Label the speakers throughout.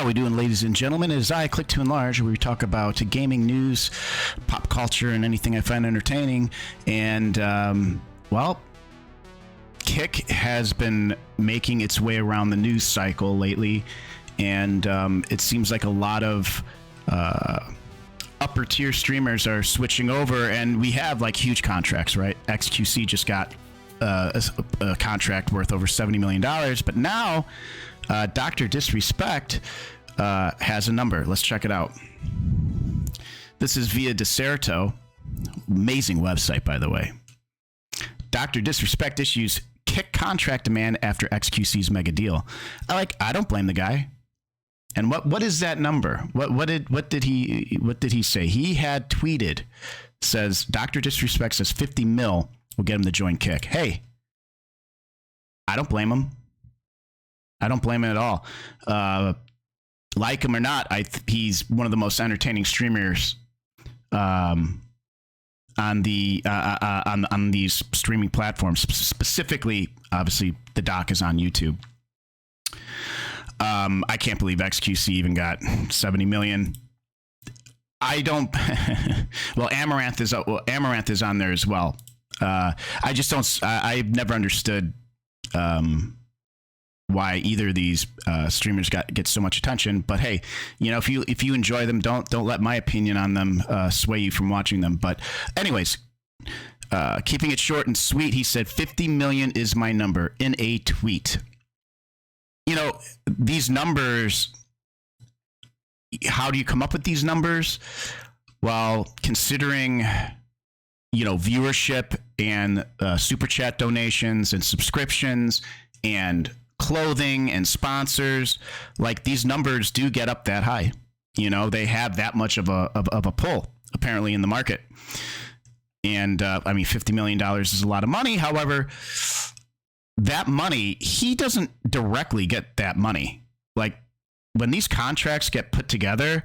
Speaker 1: How we doing, ladies and gentlemen? It is I, Click to Enlarge, where we talk about gaming news, pop culture, and anything I find entertaining. And, well, Kick has been making its way around the news cycle lately, and it seems like a lot of upper tier streamers are switching over, and we have like huge contracts, right? xQc just got a contract worth over $70 million, but now Dr. Disrespect has a number. Let's check it out. This is via Decerto. Amazing website, by the way. Dr. Disrespect issues Kick contract demand after xQc's mega deal. I don't blame the guy. And what is that number? What did he say? He had tweeted, says Dr. Disrespect says 50 mil will get him to join Kick. Hey, I don't blame him. I don't blame him at all. Like him or not, he's one of the most entertaining streamers on these streaming platforms. Specifically, obviously, the doc is on YouTube. I can't believe xQc even got 70 million. I don't. Well, Amaranth is on there as well. I just don't. I've never understood why either of these streamers get so much attention. But hey, you know, if you enjoy them, don't let my opinion on them sway you from watching them. But anyways, keeping it short and sweet, he said 50 million is my number in a tweet. You know, these numbers, how do you come up with these numbers? Well, considering, you know, viewership and super chat donations and subscriptions and clothing and sponsors, like these numbers do get up that high. You know, they have that much of a pull apparently in the market. And I mean, $50 million is a lot of money. However, that money, he doesn't directly get that money. Like when these contracts get put together,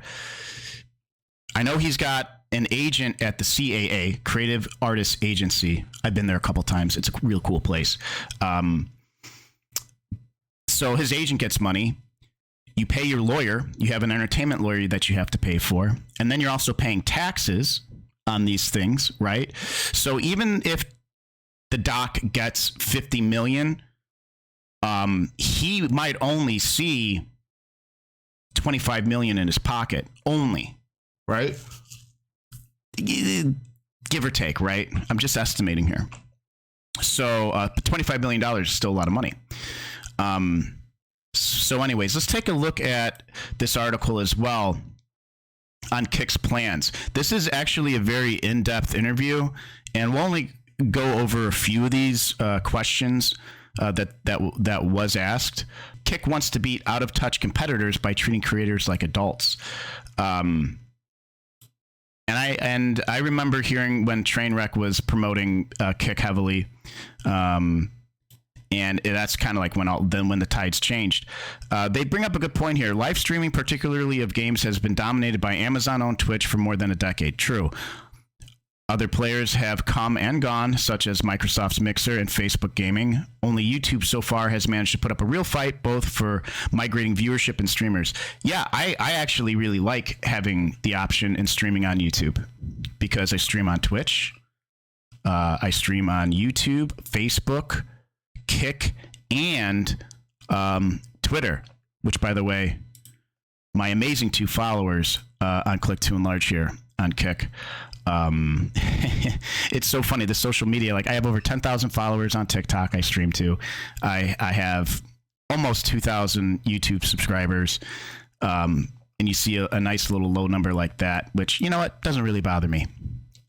Speaker 1: I know he's got an agent at the CAA, Creative Artists Agency. I've been there a couple times. It's a real cool place. So his agent gets money. You pay your lawyer. You have an entertainment lawyer that you have to pay for. And then you're also paying taxes on these things, right? So even if the doc gets 50 million, he might only see 25 million in his pocket only, right? Give or take, right? I'm just estimating here. So $25 million is still a lot of money. So anyways, let's take a look at this article as well on Kick's plans. This is actually a very in-depth interview, and we'll only go over a few of these questions that was asked. Kick wants to beat out-of-touch competitors by treating creators like adults. And I remember hearing when Trainwreck was promoting Kick heavily, and that's kind of like when the tides changed. They bring up a good point here. Live streaming, particularly of games, has been dominated by Amazon-owned Twitch for more than a decade. True. Other players have come and gone, such as Microsoft's Mixer and Facebook Gaming. Only YouTube so far has managed to put up a real fight, both for migrating viewership and streamers. Yeah, I actually really like having the option in streaming on YouTube because I stream on Twitch. I stream on YouTube, Facebook, Kick, and Twitter, which, by the way, my amazing 2 followers on Click to Enlarge here on Kick. It's so funny, the social media, like I have over 10,000 followers on TikTok I stream to. I have almost 2,000 YouTube subscribers, and you see a nice little low number like that, which, you know what, doesn't really bother me.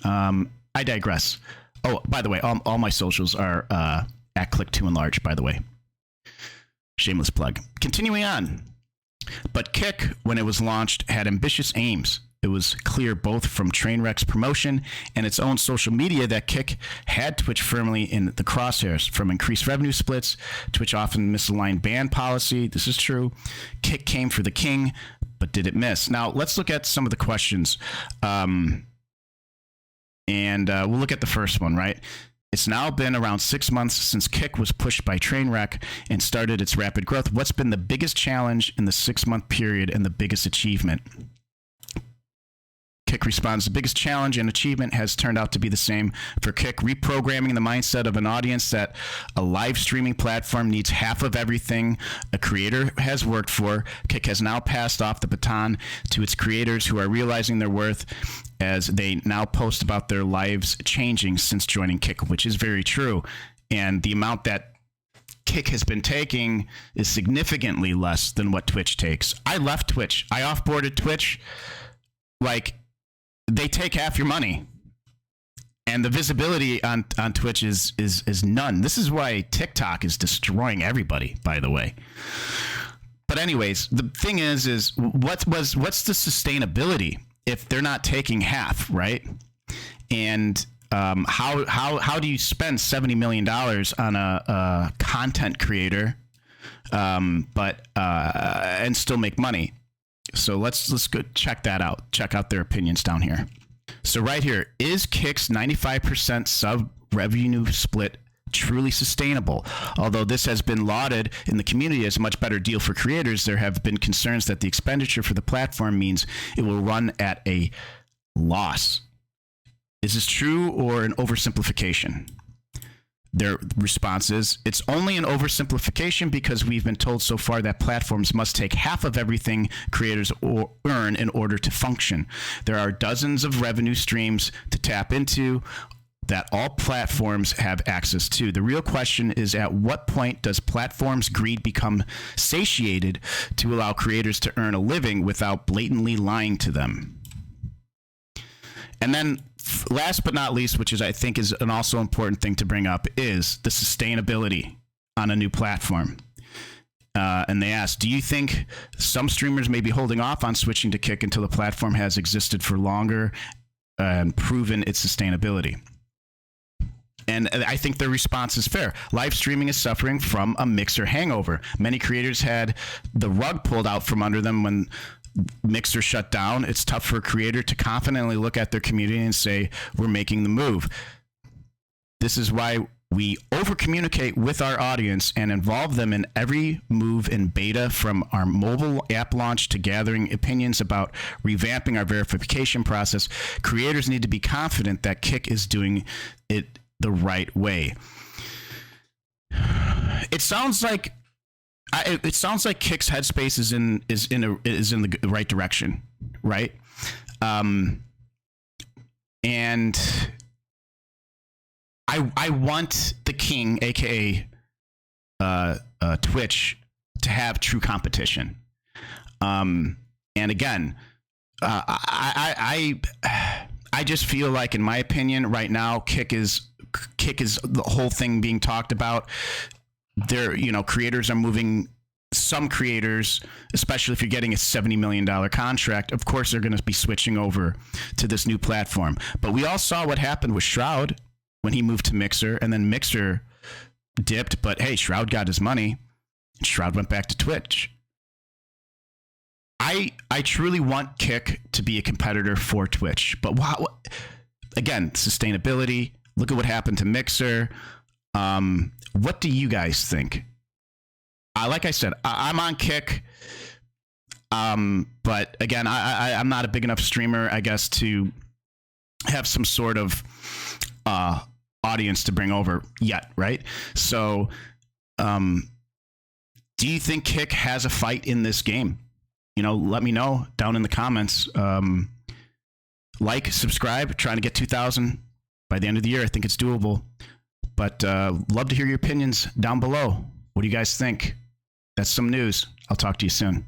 Speaker 1: I digress. Oh, by the way, all my socials are at Click to Enlarge, by the way. Shameless plug. Continuing on. But Kick, when it was launched, had ambitious aims. It was clear both from Trainwreck's promotion and its own social media that Kick had Twitch firmly in the crosshairs, from increased revenue splits, Twitch often misaligned ban policy. This is true. Kick came for the king, but did it miss? Now, let's look at some of the questions. And we'll look at the first one, right? It's now been around 6 months since Kick was pushed by Trainwreck and started its rapid growth. What's been the biggest challenge in the 6-month period and the biggest achievement? Kick responds, the biggest challenge and achievement has turned out to be the same for Kick, reprogramming the mindset of an audience that a live streaming platform needs half of everything a creator has worked for. Kick has now passed off the baton to its creators who are realizing their worth as they now post about their lives changing since joining Kick, which is very true. And the amount that Kick has been taking is significantly less than what Twitch takes. I left Twitch. I offboarded Twitch. Like, they take half your money, and the visibility on Twitch is none. This is why TikTok is destroying everybody, by the way. But anyways, the thing is what's the sustainability if they're not taking half, right? And how do you spend $70 million on a content creator, but and still make money? So let's go check that out. Check out their opinions down here. So right here, is Kick's 95% sub revenue split truly sustainable? Although this has been lauded in the community as a much better deal for creators, there have been concerns that the expenditure for the platform means it will run at a loss. Is this true or an oversimplification? Their response is, it's only an oversimplification because we've been told so far that platforms must take half of everything creators earn in order to function. There are dozens of revenue streams to tap into that all platforms have access to. The real question is, at what point does platforms' greed become satiated to allow creators to earn a living without blatantly lying to them? And then last but not least, which is I think is an also important thing to bring up, is the sustainability on a new platform. And they asked, do you think some streamers may be holding off on switching to Kick until the platform has existed for longer and proven its sustainability? And I think their response is fair. Live streaming is suffering from a Mixer hangover. Many creators had the rug pulled out from under them when Mixer shut down. It's tough for a creator to confidently look at their community and say, we're making the move. This is why we over-communicate with our audience and involve them in every move in beta, from our mobile app launch to gathering opinions about revamping our verification process. Creators need to be confident that Kick is doing it the right way. It sounds like Kick's headspace is in the right direction, right? And I want the king, aka Twitch, to have true competition. And again, I just feel like, in my opinion, right now, Kick is the whole thing being talked about. Creators are moving. Some creators, especially if you're getting a $70 million contract, of course they're going to be switching over to this new platform. But we all saw what happened with Shroud when he moved to Mixer, and then Mixer dipped. But hey, Shroud got his money. Shroud went back to Twitch. I truly want Kick to be a competitor for Twitch. But again, sustainability. Look at what happened to Mixer. What do you guys think? Like I said, I'm on Kick. But again, I'm not a big enough streamer, I guess, to have some sort of audience to bring over yet, right? So do you think Kick has a fight in this game? Let me know down in the comments. Like, subscribe, trying to get 2,000 by the end of the year. I think it's doable. But love to hear your opinions down below. What do you guys think? That's some news. I'll talk to you soon.